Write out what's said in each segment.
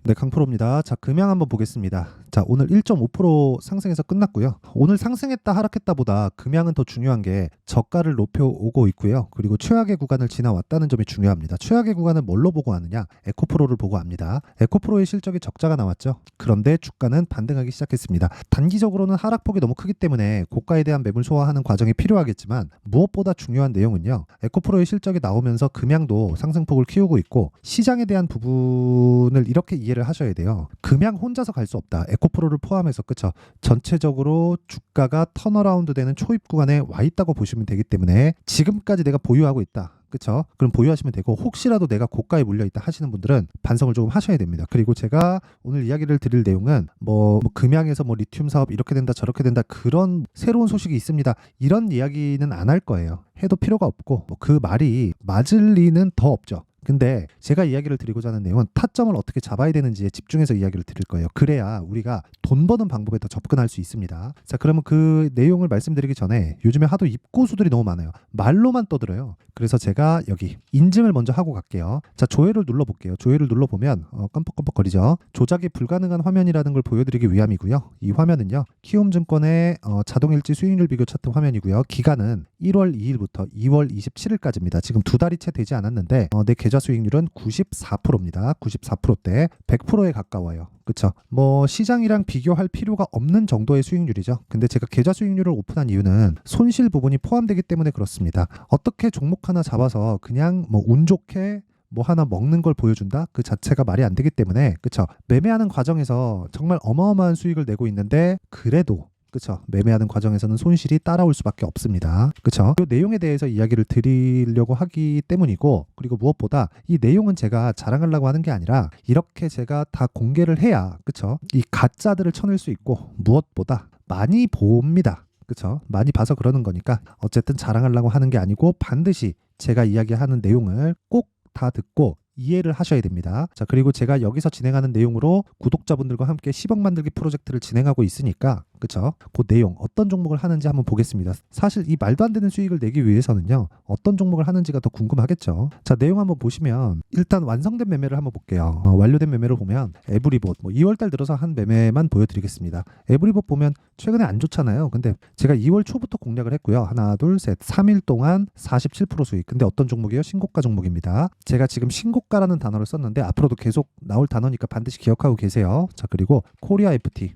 네, 강프로입니다. 자, 금양 한번 보겠습니다. 자, 오늘 1.5% 상승해서 끝났고요. 오늘 상승했다 하락했다 보다 금양은 더 중요한 게 저가를 높여오고 있고요. 그리고 최악의 구간을 지나왔다는 점이 중요합니다. 최악의 구간을 뭘로 보고 하느냐? 에코프로를 보고 합니다. 에코프로의 실적이 적자가 나왔죠. 그런데 주가는 반등하기 시작했습니다. 단기적으로는 하락폭이 너무 크기 때문에 고가에 대한 매물 소화하는 과정이 필요하겠지만 무엇보다 중요한 내용은요. 에코프로의 실적이 나오면서 금양도 상승폭을 키우고 있고 시장에 대한 부분을 이렇게 이해를 하셔야 돼요. 금양 혼자서 갈 수 없다. 에코프로를 포함해서 그쵸. 전체적으로 주가가 턴어라운드 되는 초입 구간에 와 있다고 보시면 되기 때문에 지금까지 내가 보유하고 있다. 그쵸? 그럼 보유하시면 되고 혹시라도 내가 고가에 물려있다 하시는 분들은 반성을 조금 하셔야 됩니다. 그리고 제가 오늘 이야기를 드릴 내용은 뭐 금양에서 뭐 리튬 사업 이렇게 된다 저렇게 된다 그런 새로운 소식이 있습니다. 이런 이야기는 안 할 거예요. 해도 필요가 없고 그 말이 맞을 리는 더 없죠. 근데 제가 이야기를 드리고자 하는 내용은 타점을 어떻게 잡아야 되는지에 집중해서 이야기를 드릴 거예요. 그래야 우리가 돈 버는 방법에 더 접근할 수 있습니다. 자, 그러면 그 내용을 말씀드리기 전에 요즘에 하도 입고수들이 너무 많아요. 말로만 떠들어요. 그래서 제가 여기 인증을 먼저 하고 갈게요. 자, 조회를 눌러볼게요. 조회를 눌러보면 깜빡깜빡거리죠. 조작이 불가능한 화면이라는 걸 보여드리기 위함이고요. 이 화면은요. 키움증권의 자동일지 수익률 비교 차트 화면이고요. 기간은 1월 2일부터 2월 27일까지입니다. 지금 두 달이 채 되지 않았는데 내 계좌 수익률은 94%입니다. 94%대 100%에 가까워요. 그쵸? 뭐 시장이랑 비교할 필요가 없는 정도의 수익률이죠. 근데 제가 계좌 수익률을 오픈한 이유는 손실 부분이 포함되기 때문에 그렇습니다. 어떻게 종목 하나 잡아서 그냥 뭐 운 좋게 뭐 하나 먹는 걸 보여준다? 그 자체가 말이 안 되기 때문에 그쵸? 매매하는 과정에서 정말 어마어마한 수익을 내고 있는데 그래도 그쵸? 매매하는 과정에서는 손실이 따라올 수밖에 없습니다. 그쵸? 이 내용에 대해서 이야기를 드리려고 하기 때문이고 그리고 무엇보다 이 내용은 제가 자랑하려고 하는 게 아니라 이렇게 제가 다 공개를 해야 그쵸? 이 가짜들을 쳐낼 수 있고 무엇보다 많이 봅니다. 그쵸? 많이 봐서 그러는 거니까 어쨌든 자랑하려고 하는 게 아니고 반드시 제가 이야기하는 내용을 꼭 다 듣고 이해를 하셔야 됩니다. 자, 그리고 제가 여기서 진행하는 내용으로 구독자분들과 함께 10억 만들기 프로젝트를 진행하고 있으니까 그쵸? 그 내용 어떤 종목을 하는지 한번 보겠습니다. 사실 이 말도 안 되는 수익을 내기 위해서는요. 어떤 종목을 하는지가 더 궁금하겠죠. 자, 내용 한번 보시면 일단 완성된 매매를 한번 볼게요. 완료된 매매를 보면 에브리봇 2월달 들어서 한 매매만 보여드리겠습니다. 에브리봇 보면 최근에 안 좋잖아요. 근데 제가 2월 초부터 공략을 했고요. 하나 둘 셋 3일 동안 47% 수익. 근데 어떤 종목이에요? 신고가 종목입니다. 제가 지금 신고가라는 단어를 썼는데 앞으로도 계속 나올 단어니까 반드시 기억하고 계세요. 자, 그리고 코리아 FT.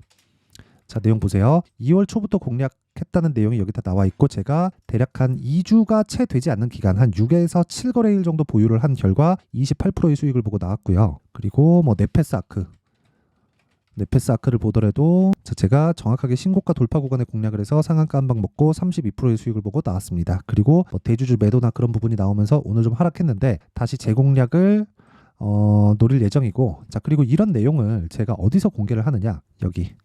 자, 내용 보세요. 2월 초부터 공략했다는 내용이 여기 다 나와 있고 제가 대략 한 2주가 채 되지 않는 기간 한 6에서 7거래일 정도 보유를 한 결과 28%의 수익을 보고 나왔고요. 그리고 뭐 네페스아크를 보더라도 제가 정확하게 신고가 돌파 구간에 공략을 해서 상한가 한 방 먹고 32%의 수익을 보고 나왔습니다. 그리고 뭐 대주주 매도나 그런 부분이 나오면서 오늘 좀 하락했는데 다시 재공략을 노릴 예정이고 자, 그리고 이런 내용을 제가 어디서 공개를 하느냐 여기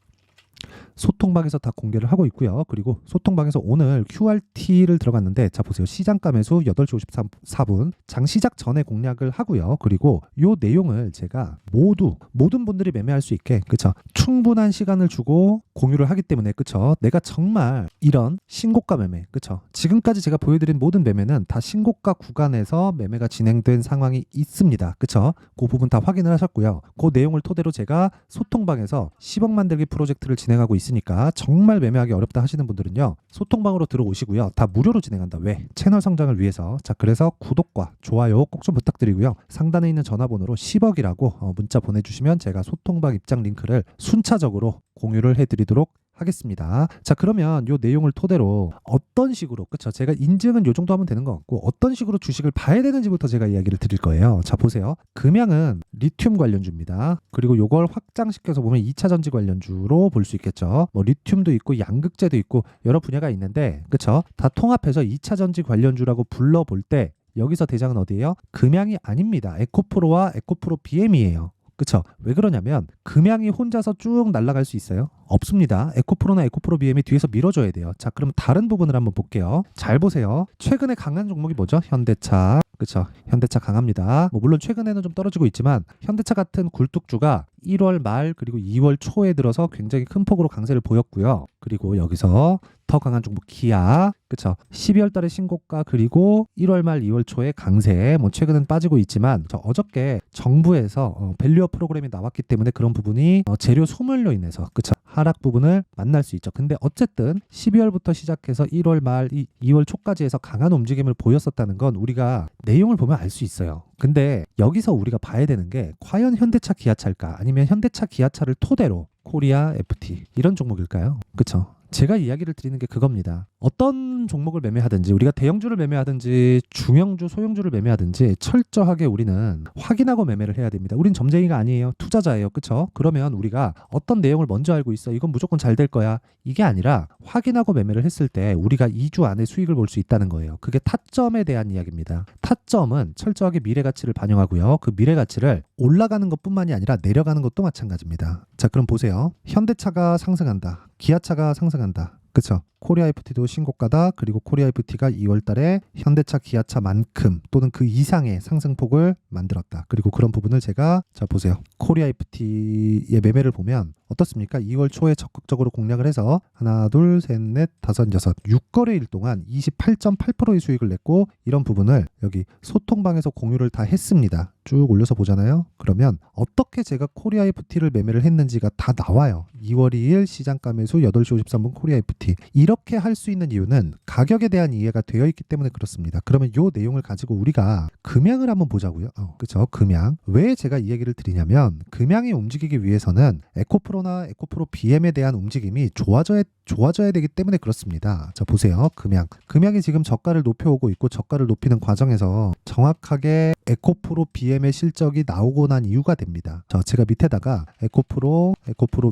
소통방에서 다 공개를 하고 있고요. 그리고 소통방에서 오늘 QRT를 들어갔는데 자, 보세요. 시장가 매수 8시 54분 장 시작 전에 공략을 하고요. 그리고 요 내용을 제가 모든 분들이 매매할 수 있게 그쵸? 충분한 시간을 주고 공유를 하기 때문에 그쵸? 내가 정말 이런 신고가 매매 그쵸? 지금까지 제가 보여드린 모든 매매는 다 신고가 구간에서 매매가 진행된 상황이 있습니다. 그쵸? 그 부분 다 확인을 하셨고요. 그 내용을 토대로 제가 소통방에서 10억 만들기 프로젝트를 진행하고 있으니까 정말 매매하기 어렵다 하시는 분들은요. 소통방으로 들어오시고요. 다 무료로 진행한다. 왜? 채널 성장을 위해서. 자, 그래서 구독과 좋아요 꼭 좀 부탁드리고요. 상단에 있는 전화번호로 10억이라고 문자 보내주시면 제가 소통방 입장 링크를 순차적으로 공유를 해드리도록 하겠습니다. 자, 그러면 요 내용을 토대로 어떤 식으로 그쵸? 제가 인증은 요 정도 하면 되는 것 같고 어떤 식으로 주식을 봐야 되는지부터 제가 이야기를 드릴 거예요. 자, 보세요. 금양은 리튬 관련주입니다. 그리고 요걸 확장시켜서 보면 2차 전지 관련주로 볼 수 있겠죠. 뭐 리튬도 있고 양극재도 있고 여러 분야가 있는데 그쵸? 다 통합해서 2차 전지 관련주라고 불러볼 때 여기서 대장은 어디예요? 금양이 아닙니다. 에코프로와 에코프로 BM이에요. 그쵸? 왜 그러냐면 금양이 혼자서 쭉 날아갈 수 있어요? 없습니다. 에코프로나 에코프로 BM이 뒤에서 밀어줘야 돼요. 자, 그럼 다른 부분을 한번 볼게요. 잘 보세요. 최근에 강한 종목이 뭐죠? 현대차. 그쵸? 현대차 강합니다. 뭐 물론 최근에는 좀 떨어지고 있지만 현대차 같은 굴뚝주가 1월 말 그리고 2월 초에 들어서 굉장히 큰 폭으로 강세를 보였고요. 그리고 여기서 더 강한 종목 기아, 그쵸? 12월 달에 신고가 그리고 1월 말 2월 초에 강세. 뭐 최근은 빠지고 있지만 어저께 정부에서 밸류업 프로그램이 나왔기 때문에 그런 부분이 재료 소멸로 인해서 그쵸? 하락 부분을 만날 수 있죠. 근데 어쨌든 12월부터 시작해서 1월 말 2월 초까지 해서 강한 움직임을 보였었다는 건 우리가 내용을 보면 알 수 있어요. 근데 여기서 우리가 봐야 되는 게 과연 현대차 기아차일까 아니면 현대차 기아차를 토대로 코리아 FT 이런 종목일까요? 그쵸? 제가 이야기를 드리는 게 그겁니다. 어떤 종목을 매매하든지 우리가 대형주를 매매하든지 중형주, 소형주를 매매하든지 철저하게 우리는 확인하고 매매를 해야 됩니다. 우린 점쟁이가 아니에요. 투자자예요. 그쵸? 그러면 우리가 어떤 내용을 먼저 알고 있어. 이건 무조건 잘 될 거야. 이게 아니라 확인하고 매매를 했을 때 우리가 2주 안에 수익을 볼 수 있다는 거예요. 그게 타점에 대한 이야기입니다. 타점은 철저하게 미래 가치를 반영하고요. 그 미래 가치를 올라가는 것뿐만이 아니라 내려가는 것도 마찬가지입니다. 자, 그럼 보세요. 현대차가 상승한다. 기아차가 상승한다. 그쵸? 코리아 FT도 신고가다. 그리고 코리아 FT가 2월 달에 현대차 기아차만큼 또는 그 이상의 상승폭을 만들었다. 그리고 그런 부분을 제가 자 보세요. 코리아 FT의 매매를 보면 어떻습니까? 2월 초에 적극적으로 공략을 해서 하나, 둘, 셋, 넷, 다섯, 여섯 6거래일 동안 28.8%의 수익을 냈고 이런 부분을 여기 소통방에서 공유를 다 했습니다. 쭉 올려서 보잖아요. 그러면 어떻게 제가 코리아 FT를 매매를 했는지가 다 나와요. 2월 2일 시장가 매수 8시 53분 코리아 FT. 이렇게 할 수 있는 이유는 가격에 대한 이해가 되어 있기 때문에 그렇습니다. 그러면 이 내용을 가지고 우리가 금양을 한번 보자고요. 그렇죠? 금양. 왜 제가 이 얘기를 드리냐면 금양이 움직이기 위해서는 에코프로나 에코프로 BM에 대한 움직임이 좋아져야 되기 때문에 그렇습니다. 자, 보세요. 금양. 금양이 지금 저가를 높여오고 있고 저가를 높이는 과정에서 정확하게 에코프로 BM의 실적이 나오고 난 이유가 됩니다. 자, 제가 밑에다가 에코프로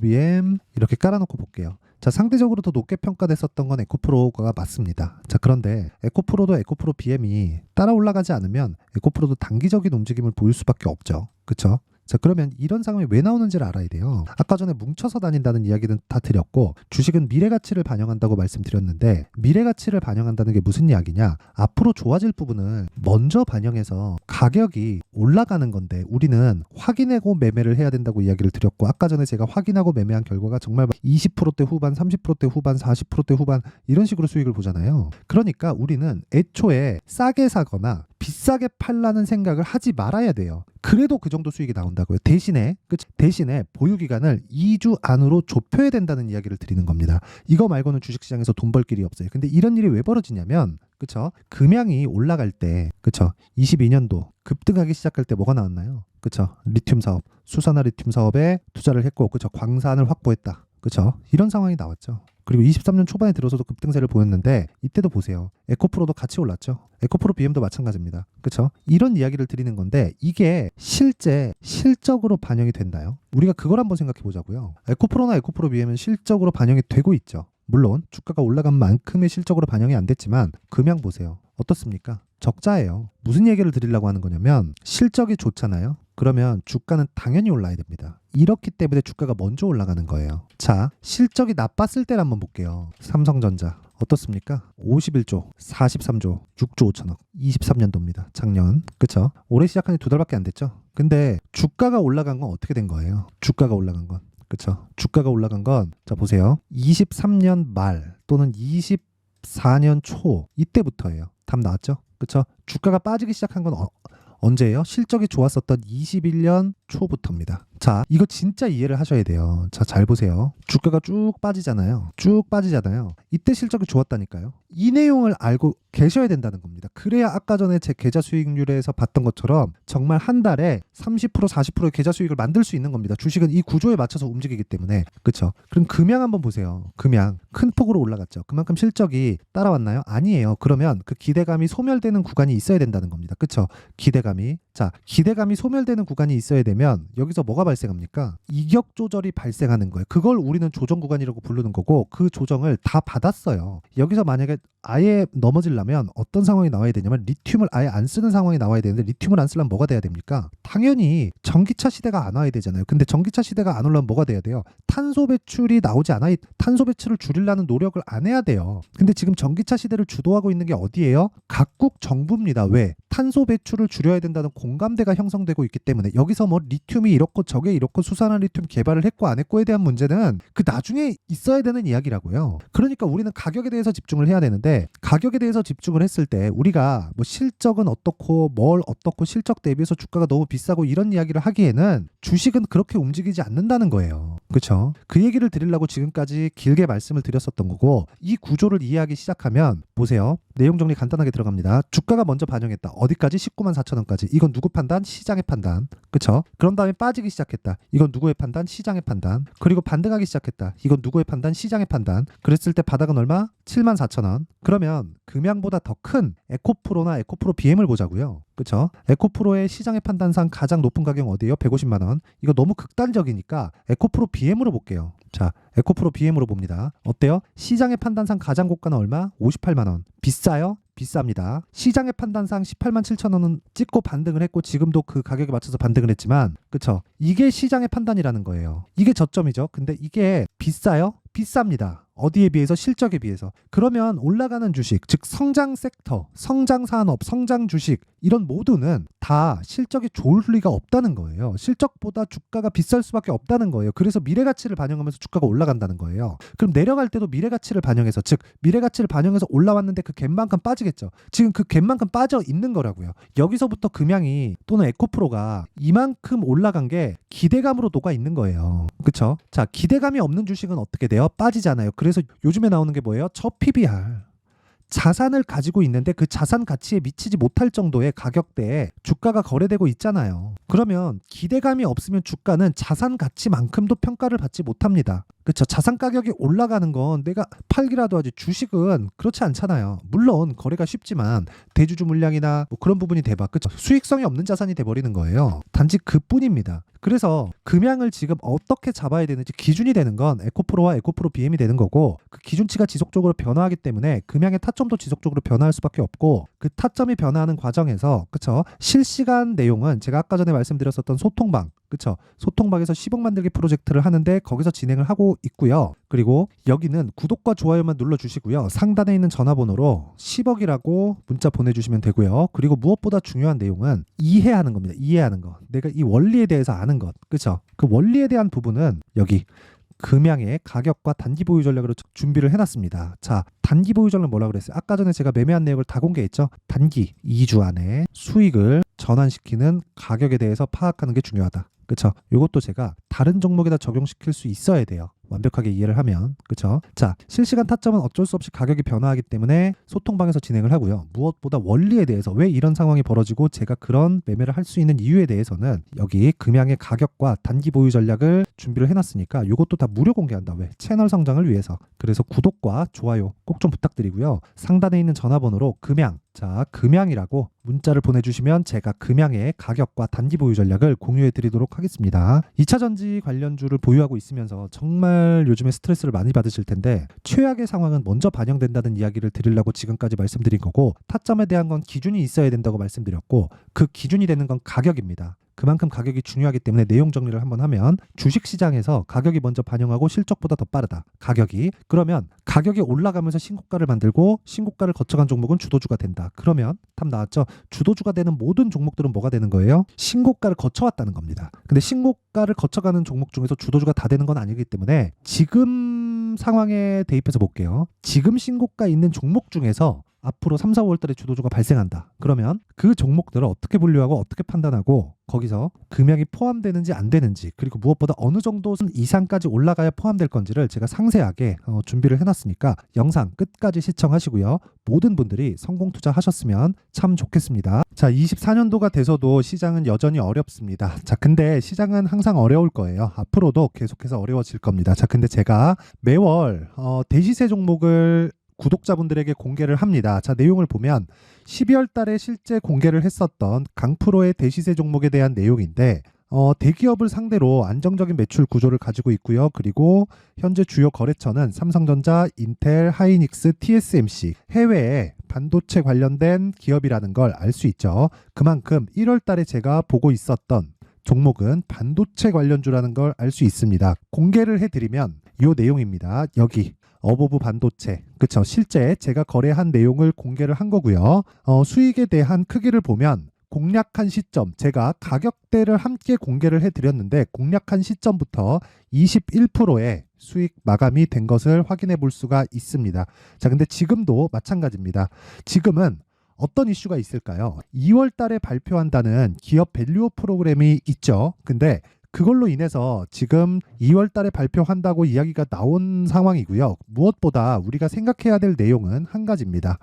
BM 이렇게 깔아놓고 볼게요. 자, 상대적으로 더 높게 평가됐었던 건 에코프로가 맞습니다. 자, 그런데 에코프로도 에코프로 BM이 따라 올라가지 않으면 에코프로도 단기적인 움직임을 보일 수밖에 없죠. 그쵸? 자, 그러면 이런 상황이 왜 나오는지를 알아야 돼요. 아까 전에 뭉쳐서 다닌다는 이야기는 다 드렸고 주식은 미래가치를 반영한다고 말씀드렸는데 미래가치를 반영한다는 게 무슨 이야기냐. 앞으로 좋아질 부분을 먼저 반영해서 가격이 올라가는 건데 우리는 확인하고 매매를 해야 된다고 이야기를 드렸고 아까 전에 제가 확인하고 매매한 결과가 정말 20%대 후반, 30%대 후반, 40%대 후반 이런 식으로 수익을 보잖아요. 그러니까 우리는 애초에 싸게 사거나 비싸게 팔라는 생각을 하지 말아야 돼요. 그래도 그 정도 수익이 나온다고요. 대신에 보유 기간을 2주 안으로 좁혀야 된다는 이야기를 드리는 겁니다. 이거 말고는 주식시장에서 돈 벌 길이 없어요. 근데 이런 일이 왜 벌어지냐면 그쵸? 금양이 올라갈 때 그쵸? 22년도 급등하기 시작할 때 뭐가 나왔나요? 그쵸? 리튬 사업, 수산화 리튬 사업에 투자를 했고 그쵸? 광산을 확보했다. 그쵸? 이런 상황이 나왔죠. 그리고 23년 초반에 들어서도 급등세를 보였는데 이때도 보세요. 에코프로도 같이 올랐죠. 에코프로 BM도 마찬가지입니다. 그렇죠? 이런 이야기를 드리는 건데 이게 실제 실적으로 반영이 된다요? 우리가 그걸 한번 생각해 보자고요. 에코프로나 에코프로 BM은 실적으로 반영이 되고 있죠. 물론 주가가 올라간 만큼의 실적으로 반영이 안 됐지만 금양 보세요. 어떻습니까? 적자예요. 무슨 얘기를 드리려고 하는 거냐면 실적이 좋잖아요. 그러면 주가는 당연히 올라야 됩니다. 이렇기 때문에 주가가 먼저 올라가는 거예요. 자, 실적이 나빴을 때를 한번 볼게요. 삼성전자 어떻습니까? 51조, 43조, 6조 5천억. 23년도입니다. 작년. 그쵸? 올해 시작한 지 2달밖에 안 됐죠? 근데 주가가 올라간 건 어떻게 된 거예요? 주가가 올라간 건. 그쵸? 주가가 올라간 건 자 보세요. 23년 말 또는 24년 초 이때부터예요. 답 나왔죠? 그쵸? 주가가 빠지기 시작한 건 언제예요? 실적이 좋았었던 21년 초부터입니다. 자, 이거 진짜 이해를 하셔야 돼요. 자, 잘 보세요. 주가가 쭉 빠지잖아요. 이때 실적이 좋았다니까요. 이 내용을 알고 계셔야 된다는 겁니다. 그래야 아까 전에 제 계좌 수익률에서 봤던 것처럼 정말 한 달에 30% 40%의 계좌 수익을 만들 수 있는 겁니다. 주식은 이 구조에 맞춰서 움직이기 때문에. 그렇죠? 그럼 금양 한번 보세요. 금양 큰 폭으로 올라갔죠. 그만큼 실적이 따라왔나요? 아니에요. 그러면 그 기대감이 소멸되는 구간이 있어야 된다는 겁니다. 그렇죠? 기대감이 소멸되는 구간이 있어야 되면 여기서 뭐가 발생합니까? 이격 조절이 발생하는 거예요. 그걸 우리는 조정 구간이라고 부르는 거고 그 조정을 다 받았어요. 여기서 만약에 아예 넘어지려면 어떤 상황이 나와야 되냐면 리튬을 아예 안 쓰는 상황이 나와야 되는데 리튬을 안 쓰려면 뭐가 돼야 됩니까? 당연히 전기차 시대가 안 와야 되잖아요. 근데 전기차 시대가 안 오려면 뭐가 돼야 돼요? 탄소 배출이 나오지 않아. 탄소 배출을 줄이려는 노력을 안 해야 돼요. 근데 지금 전기차 시대를 주도하고 있는 게 어디예요? 각국 정부입니다. 왜? 탄소 배출을 줄여야 된다는 공감대가 형성되고 있기 때문에. 여기서 뭐 리튬이 이렇고 저게 이렇고 수산화 리튬 개발을 했고 안 했고에 대한 문제는 그 나중에 있어야 되는 이야기라고요. 그러니까 우리는 가격에 대해서 집중을 해야 되는데, 가격에 대해서 집중을 했을 때 우리가 뭐 실적은 어떻고 뭘 어떻고 실적 대비해서 주가가 너무 비싸고 이런 이야기를 하기에는 주식은 그렇게 움직이지 않는다는 거예요. 그렇죠? 그 얘기를 드리려고 지금까지 길게 말씀을 드렸었던 거고, 이 구조를 이해하기 시작하면 보세요. 내용 정리 간단하게 들어갑니다. 주가가 먼저 반영했다. 어디까지? 19만 4천 원까지. 이건 누구 판단? 시장의 판단. 그쵸? 그런 다음에 빠지기 시작했다. 이건 누구의 판단? 시장의 판단. 그리고 반등하기 시작했다. 이건 누구의 판단? 시장의 판단. 그랬을 때 바닥은 얼마? 7만 4천 원. 그러면 금양보다 더 큰 에코프로나 에코프로 BM을 보자고요. 그쵸? 에코프로의 시장의 판단상 가장 높은 가격 어디예요? 150만 원. 이거 너무 극단적이니까 에코프로 BM으로 볼게요. 자, 에코프로 BM으로 봅니다. 어때요? 시장의 판단상 가장 고가는 얼마? 58만 원. 비싸요? 비쌉니다. 시장의 판단상 18만 7천 원은 찍고 반등을 했고 지금도 그 가격에 맞춰서 반등을 했지만, 그쵸? 이게 시장의 판단이라는 거예요. 이게 저점이죠. 근데 이게 비싸요? 비쌉니다. 어디에 비해서? 실적에 비해서. 그러면 올라가는 주식, 즉 성장 섹터, 성장 산업, 성장 주식 이런 모두는 다 실적이 좋을 리가 없다는 거예요. 실적보다 주가가 비쌀 수밖에 없다는 거예요. 그래서 미래가치를 반영하면서 주가가 올라간다는 거예요. 그럼 내려갈 때도 미래가치를 반영해서, 즉 미래가치를 반영해서 올라왔는데 그 갭만큼 빠지겠죠. 지금 그 갭만큼 빠져 있는 거라고요. 여기서부터 금양이 또는 에코프로가 이만큼 올라간 게 기대감으로 녹아 있는 거예요. 그쵸? 자, 기대감이 없는 주식은 어떻게 돼요? 빠지잖아요. 그래서 요즘에 나오는 게 뭐예요? 저 PBR. 자산을 가지고 있는데 그 자산 가치에 미치지 못할 정도의 가격대에 주가가 거래되고 있잖아요. 그러면 기대감이 없으면 주가는 자산 가치만큼도 평가를 받지 못합니다. 그렇죠. 자산 가격이 올라가는 건 내가 팔기라도 하지, 주식은 그렇지 않잖아요. 물론 거래가 쉽지만 대주주 물량이나 뭐 그런 부분이 대박, 그렇죠. 수익성이 없는 자산이 돼버리는 거예요. 단지 그뿐입니다. 그래서 금양을 지금 어떻게 잡아야 되는지 기준이 되는 건 에코프로와 에코프로 BM이 되는 거고, 그 기준치가 지속적으로 변화하기 때문에 금양의 타점도 지속적으로 변화할 수밖에 없고, 그 타점이 변화하는 과정에서, 그쵸, 실시간 내용은 제가 아까 전에 말씀드렸었던 소통방, 그쵸, 소통방에서 10억 만들기 프로젝트를 하는데 거기서 진행을 하고 있고요. 그리고 여기는 구독과 좋아요만 눌러주시고요. 상단에 있는 전화번호로 10억이라고 문자 보내주시면 되고요. 그리고 무엇보다 중요한 내용은 이해하는 겁니다. 이해하는 거. 내가 이 원리에 대해서 아는 것. 그쵸? 그 원리에 대한 부분은 여기 금양의 가격과 단기 보유 전략으로 준비를 해놨습니다. 자, 단기 보유 전략은 뭐라고 그랬어요? 아까 전에 제가 매매한 내역을 다 공개했죠. 단기 2주 안에 수익을 전환시키는 가격에 대해서 파악하는 게 중요하다. 그쵸? 이것도 제가 다른 종목에다 적용시킬 수 있어야 돼요. 완벽하게 이해를 하면. 그쵸? 자, 실시간 타점은 어쩔 수 없이 가격이 변화하기 때문에 소통방에서 진행을 하고요. 무엇보다 원리에 대해서, 왜 이런 상황이 벌어지고 제가 그런 매매를 할 수 있는 이유에 대해서는 여기 금양의 가격과 단기 보유 전략을 준비를 해놨으니까 이것도 다 무료 공개한다. 왜? 채널 성장을 위해서. 그래서 구독과 좋아요 꼭 좀 부탁드리고요. 상단에 있는 전화번호로 금양, 자, 금양이라고 문자를 보내주시면 제가 금양의 가격과 단기 보유 전략을 공유해 드리도록 하겠습니다. 2차전지 관련주를 보유하고 있으면서 정말 요즘에 스트레스를 많이 받으실 텐데, 최악의 상황은 먼저 반영된다는 이야기를 드리려고 지금까지 말씀드린 거고, 타점에 대한 건 기준이 있어야 된다고 말씀드렸고, 그 기준이 되는 건 가격입니다. 그만큼 가격이 중요하기 때문에 내용 정리를 한번 하면, 주식시장에서 가격이 먼저 반영하고 실적보다 더 빠르다. 가격이. 그러면 가격이 올라가면서 신고가를 만들고 신고가를 거쳐간 종목은 주도주가 된다. 그러면 답 나왔죠? 주도주가 되는 모든 종목들은 뭐가 되는 거예요? 신고가를 거쳐왔다는 겁니다. 근데 신고가를 거쳐가는 종목 중에서 주도주가 다 되는 건 아니기 때문에 지금 상황에 대입해서 볼게요. 지금 신고가 있는 종목 중에서 앞으로 3, 4월 달에 주도주가 발생한다. 그러면 그 종목들을 어떻게 분류하고 어떻게 판단하고 거기서 금양이 포함되는지 안 되는지, 그리고 무엇보다 어느 정도 이상까지 올라가야 포함될 건지를 제가 상세하게 준비를 해놨으니까 영상 끝까지 시청하시고요. 모든 분들이 성공 투자하셨으면 참 좋겠습니다. 자, 24년도가 돼서도 시장은 여전히 어렵습니다. 자, 근데 시장은 항상 어려울 거예요. 앞으로도 계속해서 어려워질 겁니다. 자, 근데 제가 매월 대시세 종목을 구독자분들에게 공개를 합니다. 자, 내용을 보면 12월 달에 실제 공개를 했었던 강프로의 대시세 종목에 대한 내용인데, 대기업을 상대로 안정적인 매출 구조를 가지고 있고요. 그리고 현재 주요 거래처는 삼성전자, 인텔, 하이닉스, TSMC, 해외에 반도체 관련된 기업이라는 걸 알 수 있죠. 그만큼 1월 달에 제가 보고 있었던 종목은 반도체 관련주라는 걸 알 수 있습니다. 공개를 해드리면 이 내용입니다. 여기 어보브 반도체, 그쵸? 실제 제가 거래한 내용을 공개를 한 거고요. 수익에 대한 크기를 보면 공략한 시점, 제가 가격대를 함께 공개를 해드렸는데 공략한 시점부터 21%의 수익 마감이 된 것을 확인해 볼 수가 있습니다. 자, 근데 지금도 마찬가지입니다. 지금은 어떤 이슈가 있을까요? 2월 달에 발표한다는 기업 밸류업 프로그램이 있죠. 근데 그걸로 인해서 지금 2월 달에 발표한다고 이야기가 나온 상황이고요. 무엇보다 우리가 생각해야 될 내용은 한 가지입니다.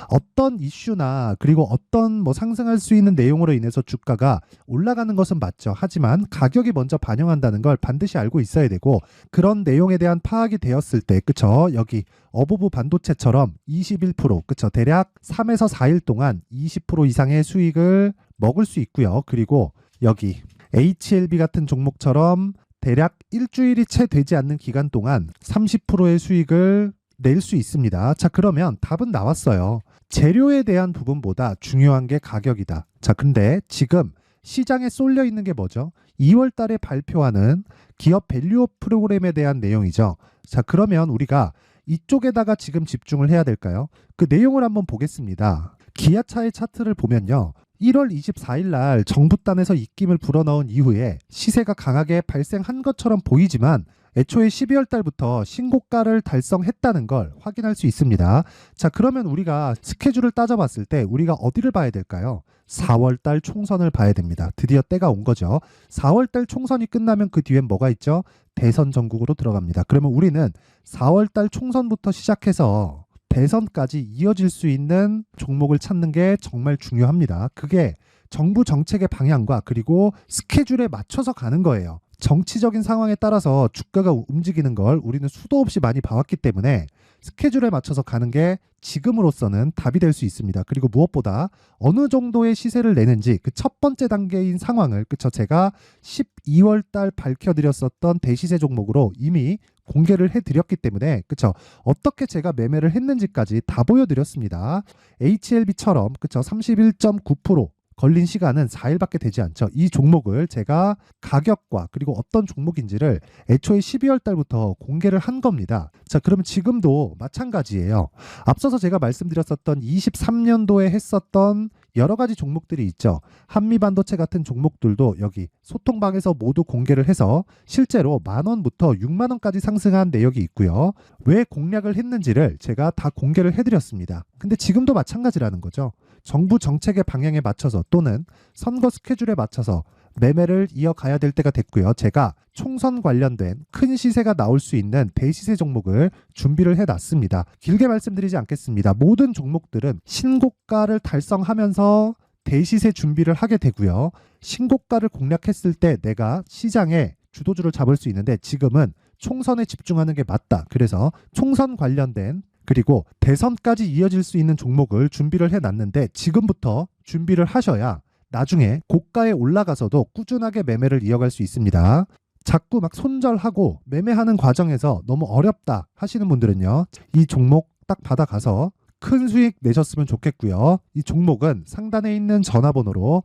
어떤 이슈나 그리고 어떤 상승할 수 있는 내용으로 인해서 주가가 올라가는 것은 맞죠. 하지만 가격이 먼저 반영한다는 걸 반드시 알고 있어야 되고, 그런 내용에 대한 파악이 되었을 때, 그쵸? 여기 어보브 반도체처럼 21%, 그쵸? 대략 3에서 4일 동안 20% 이상의 수익을 먹을 수 있고요. 그리고 여기 HLB 같은 종목처럼 대략 일주일이 채 되지 않는 기간 동안 30%의 수익을 낼 수 있습니다. 자, 그러면 답은 나왔어요. 재료에 대한 부분보다 중요한 게 가격이다. 자, 근데 지금 시장에 쏠려 있는 게 뭐죠? 2월 달에 발표하는 기업 밸류업 프로그램에 대한 내용이죠. 자, 그러면 우리가 이쪽에다가 지금 집중을 해야 될까요? 그 내용을 한번 보겠습니다. 기아차의 차트를 보면요. 1월 24일 날 정부단에서 입김을 불어넣은 이후에 시세가 강하게 발생한 것처럼 보이지만 애초에 12월 달부터 신고가를 달성했다는 걸 확인할 수 있습니다. 자, 그러면 우리가 스케줄을 따져봤을 때 우리가 어디를 봐야 될까요? 4월 달 총선을 봐야 됩니다. 드디어 때가 온 거죠. 4월 달 총선이 끝나면 그 뒤엔 뭐가 있죠? 대선 전국으로 들어갑니다. 그러면 우리는 4월 달 총선부터 시작해서 대선까지 이어질 수 있는 종목을 찾는 게 정말 중요합니다. 그게 정부 정책의 방향과 그리고 스케줄에 맞춰서 가는 거예요. 정치적인 상황에 따라서 주가가 움직이는 걸 우리는 수도 없이 많이 봐왔기 때문에 스케줄에 맞춰서 가는 게 지금으로서는 답이 될 수 있습니다. 그리고 무엇보다 어느 정도의 시세를 내는지 그 첫 번째 단계인 상황을, 그쵸? 제가 12월 달 밝혀드렸었던 대시세 종목으로 이미 공개를 해드렸기 때문에, 그쵸? 어떻게 제가 매매를 했는지까지 다 보여드렸습니다. HLB처럼, 그쵸? 31.9% 걸린 시간은 4일밖에 되지 않죠. 이 종목을 제가 가격과 그리고 어떤 종목인지를 애초에 12월 달부터 공개를 한 겁니다. 자, 그러면 지금도 마찬가지예요. 앞서서 제가 말씀드렸었던 23년도에 했었던 여러 가지 종목들이 있죠. 한미반도체 같은 종목들도 여기 소통방에서 모두 공개를 해서 실제로 10,000원부터 60,000원까지 상승한 내역이 있고요. 왜 공략을 했는지를 제가 다 공개를 해드렸습니다. 근데 지금도 마찬가지라는 거죠. 정부 정책의 방향에 맞춰서 또는 선거 스케줄에 맞춰서 매매를 이어가야 될 때가 됐고요. 제가 총선 관련된 큰 시세가 나올 수 있는 대시세 종목을 준비를 해놨습니다. 길게 말씀드리지 않겠습니다. 모든 종목들은 신고가를 달성하면서 대시세 준비를 하게 되고요. 신고가를 공략했을 때 내가 시장에 주도주를 잡을 수 있는데 지금은 총선에 집중하는 게 맞다. 그래서 총선 관련된 그리고 대선까지 이어질 수 있는 종목을 준비를 해놨는데 지금부터 준비를 하셔야 나중에 고가에 올라가서도 꾸준하게 매매를 이어갈 수 있습니다. 자꾸 막 손절하고 매매하는 과정에서 너무 어렵다 하시는 분들은요. 이 종목 딱 받아가서 큰 수익 내셨으면 좋겠고요. 이 종목은 상단에 있는 전화번호로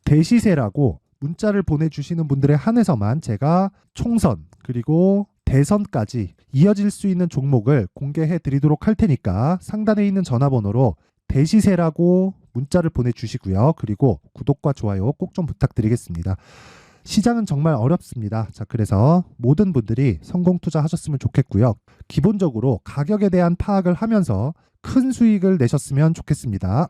대시세라고 문자를 보내주시는 분들에 한해서만 제가 총선 그리고 대선까지 이어질 수 있는 종목을 공개해 드리도록 할 테니까 상단에 있는 전화번호로 대시세라고 문자를 보내주시고요. 그리고 구독과 좋아요 꼭 좀 부탁드리겠습니다. 시장은 정말 어렵습니다. 자, 그래서 모든 분들이 성공 투자하셨으면 좋겠고요. 기본적으로 가격에 대한 파악을 하면서 큰 수익을 내셨으면 좋겠습니다.